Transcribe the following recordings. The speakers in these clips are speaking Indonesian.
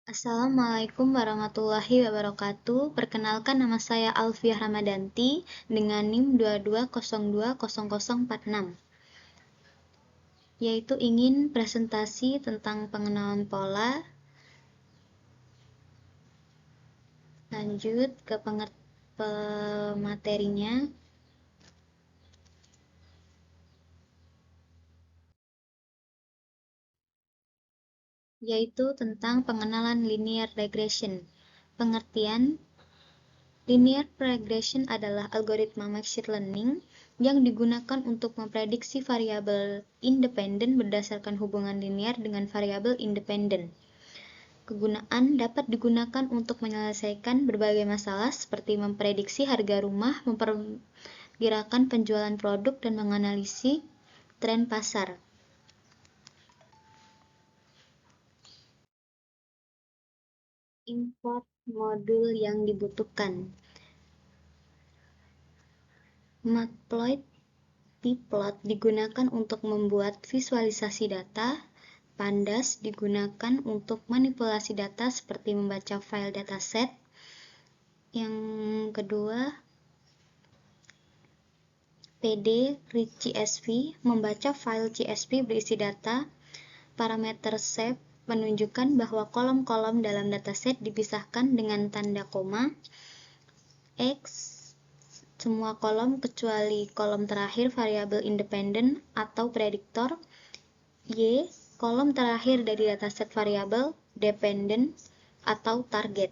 Assalamualaikum warahmatullahi wabarakatuh. Perkenalkan, nama saya Alfiah Ramadanti dengan NIM 22020046, yaitu ingin presentasi tentang pengenalan pola. Lanjut ke materinya, yaitu tentang pengenalan linear regression. Pengertian: linear regression adalah algoritma machine learning yang digunakan untuk memprediksi variabel independen berdasarkan hubungan linear dengan variabel independen. Kegunaan dapat digunakan untuk menyelesaikan berbagai masalah seperti memprediksi harga rumah, memperkirakan penjualan produk, dan menganalisis tren pasar. Import modul yang dibutuhkan: matplotlib digunakan untuk membuat visualisasi data. Pandas digunakan untuk manipulasi data seperti membaca file dataset. Yang kedua, pd-read-csv membaca file CSV berisi data. Parameter shape menunjukkan bahwa kolom-kolom dalam dataset dipisahkan dengan tanda koma. X semua kolom kecuali kolom terakhir variabel independen atau prediktor. Y kolom terakhir dari dataset variabel dependent atau target.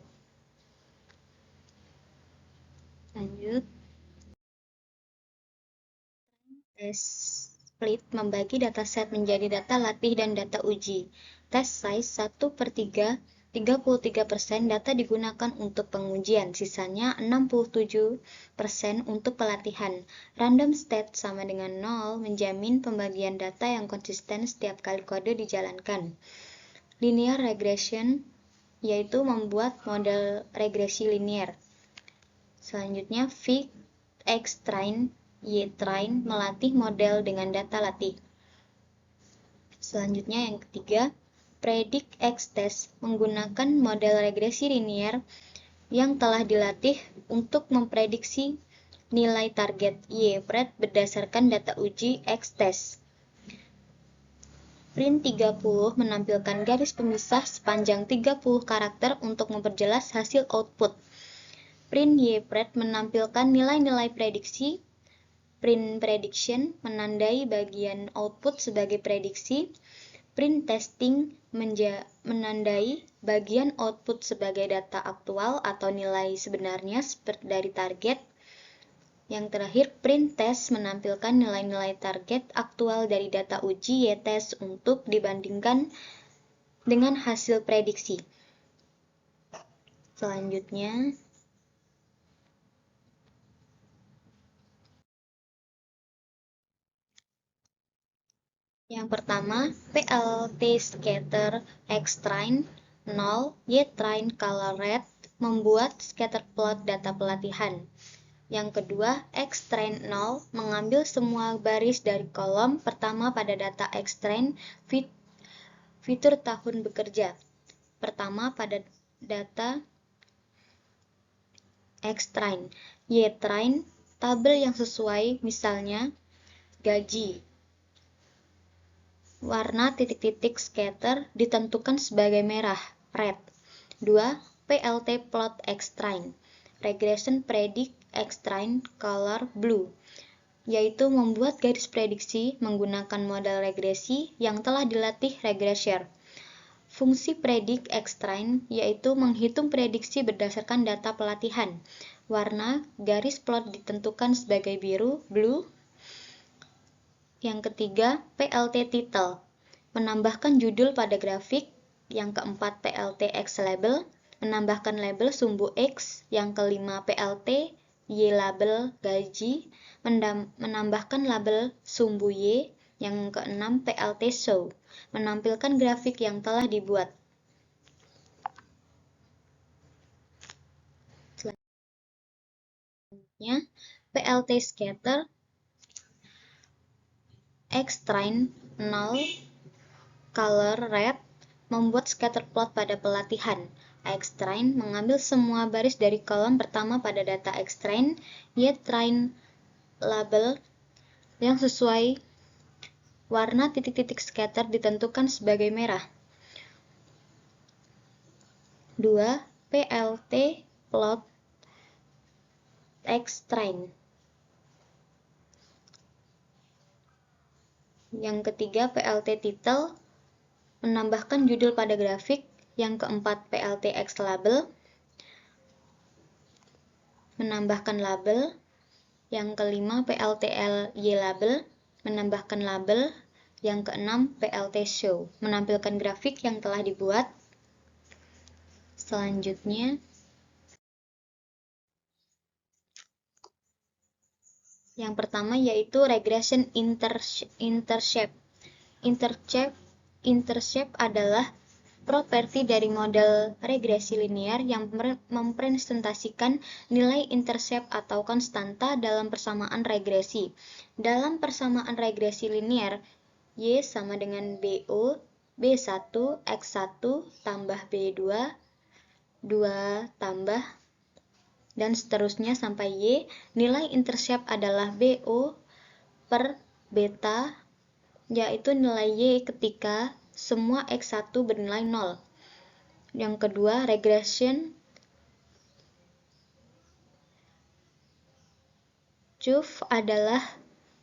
Lanjut. Split membagi dataset menjadi data latih dan data uji. Test size 1/3, 33% data digunakan untuk pengujian, sisanya 67% untuk pelatihan. Random state sama dengan 0 menjamin pembagian data yang konsisten setiap kali kode dijalankan. Linear regression yaitu membuat model regresi linear. Selanjutnya, fig, xtrain, ytrain melatih model dengan data latih. Selanjutnya yang ketiga, predict xtest menggunakan model regresi linear yang telah dilatih untuk memprediksi nilai target ypred berdasarkan data uji xtest. Print30 menampilkan garis pemisah sepanjang 30 karakter untuk memperjelas hasil output. Print ypred menampilkan nilai-nilai prediksi. Print prediction menandai bagian output sebagai prediksi. Print testing menandai bagian output sebagai data aktual atau nilai sebenarnya dari target. Yang terakhir, print test menampilkan nilai-nilai target aktual dari data uji y-test untuk dibandingkan dengan hasil prediksi. Selanjutnya, yang pertama, PLT scatter xtrain 0, ytrain color red membuat scatter plot data pelatihan. Yang kedua, xtrain 0 mengambil semua baris dari kolom pertama pada data xtrain fitur tahun bekerja pertama pada data xtrain. Ytrain tabel yang sesuai, misalnya gaji. Warna titik-titik scatter ditentukan sebagai merah, red. 2. PLT plot xtrain. Regression predict xtrain color blue, yaitu membuat garis prediksi menggunakan model regresi yang telah dilatih regressor. Fungsi predict xtrain yaitu menghitung prediksi berdasarkan data pelatihan. Warna garis plot ditentukan sebagai biru, blue. Yang ketiga, PLT title, menambahkan judul pada grafik. Yang keempat, PLT X label, menambahkan label sumbu X. Yang kelima, PLT Y label gaji, menambahkan label sumbu Y. Yang keenam, PLT show, menampilkan grafik yang telah dibuat. Selanjutnya, PLT scatter xtrain 0 color red membuat scatter plot pada pelatihan. Xtrain mengambil semua baris dari kolom pertama pada data Xtrain, Ytrain label yang sesuai warna titik-titik scatter ditentukan sebagai merah. 2. PLT plot Xtrain. Yang ketiga, PLT title, menambahkan judul pada grafik. Yang keempat, PLT X label, menambahkan label. Yang kelima, PLTLY label, menambahkan label. Yang keenam, PLT show, menampilkan grafik yang telah dibuat. Selanjutnya, yang pertama yaitu regression intershape. Intershape adalah properti dari model regresi linear yang mempresentasikan nilai intershape atau konstanta dalam persamaan regresi. Dalam persamaan regresi linear, Y sama dengan BO, B1, X1 tambah B2, 2 tambah, dan seterusnya sampai Y. Nilai intershape adalah BO per beta, yaitu nilai Y ketika semua X1 bernilai 0. Yang kedua, regression curve adalah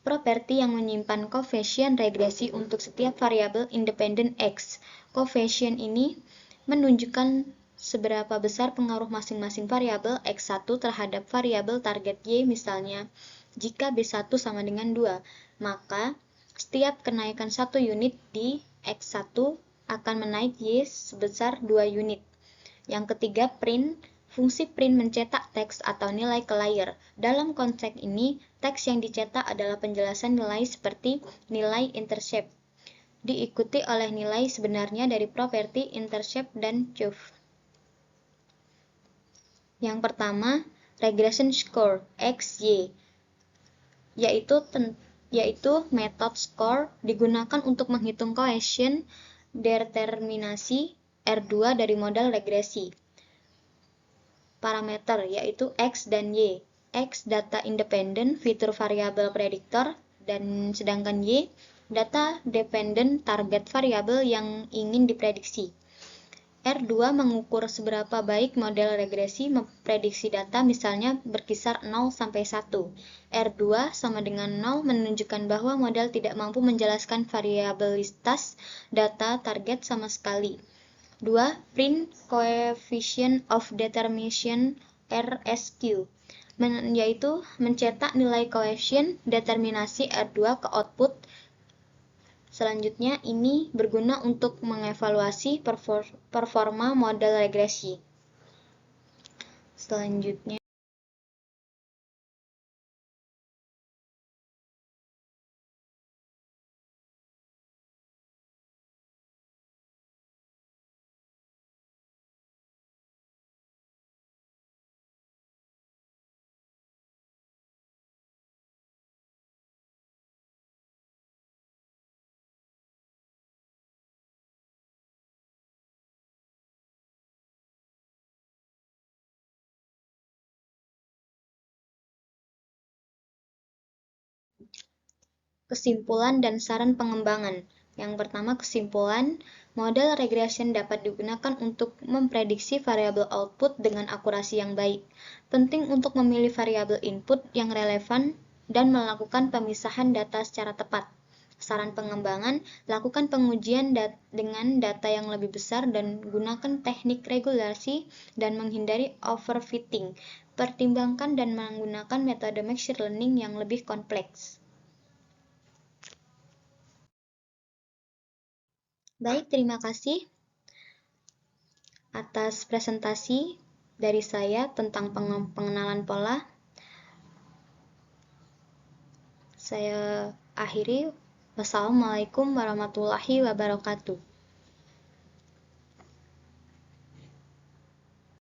properti yang menyimpan koefisien regresi untuk setiap variabel independen X. Koefisien ini menunjukkan seberapa besar pengaruh masing-masing variabel X1 terhadap variabel target Y. Misalnya, jika B1 sama dengan 2, maka setiap kenaikan 1 unit di X1 akan menaik Y sebesar 2 unit. Yang ketiga, print. Fungsi print mencetak teks atau nilai ke layer. Dalam konteks ini, teks yang dicetak adalah penjelasan nilai seperti nilai intershape, diikuti oleh nilai sebenarnya dari properti intershape dan curve. Yang pertama, regression score XY, yaitu metode score digunakan untuk menghitung koefisien determinasi R2 dari model regresi. Parameter yaitu X dan Y. X data independen fitur variabel prediktor, dan sedangkan Y data dependen target variabel yang ingin diprediksi. R2 mengukur seberapa baik model regresi memprediksi data, misalnya berkisar 0 sampai 1. R2 sama dengan 0 menunjukkan bahwa model tidak mampu menjelaskan variabilitas data target sama sekali. 2. Print coefficient of determination RSQ, yaitu mencetak nilai koefisien determinasi R2 ke output. Selanjutnya, ini berguna untuk mengevaluasi performa model regresi. Selanjutnya, kesimpulan dan saran pengembangan. Yang pertama, kesimpulan, model regression dapat digunakan untuk memprediksi variabel output dengan akurasi yang baik. Penting untuk memilih variabel input yang relevan dan melakukan pemisahan data secara tepat. Saran pengembangan, lakukan pengujian dengan data yang lebih besar dan gunakan teknik regulasi dan menghindari overfitting. Pertimbangkan dan menggunakan metode machine learning yang lebih kompleks. Baik, terima kasih atas presentasi dari saya tentang pengenalan pola. Saya akhiri. Wassalamualaikum warahmatullahi wabarakatuh.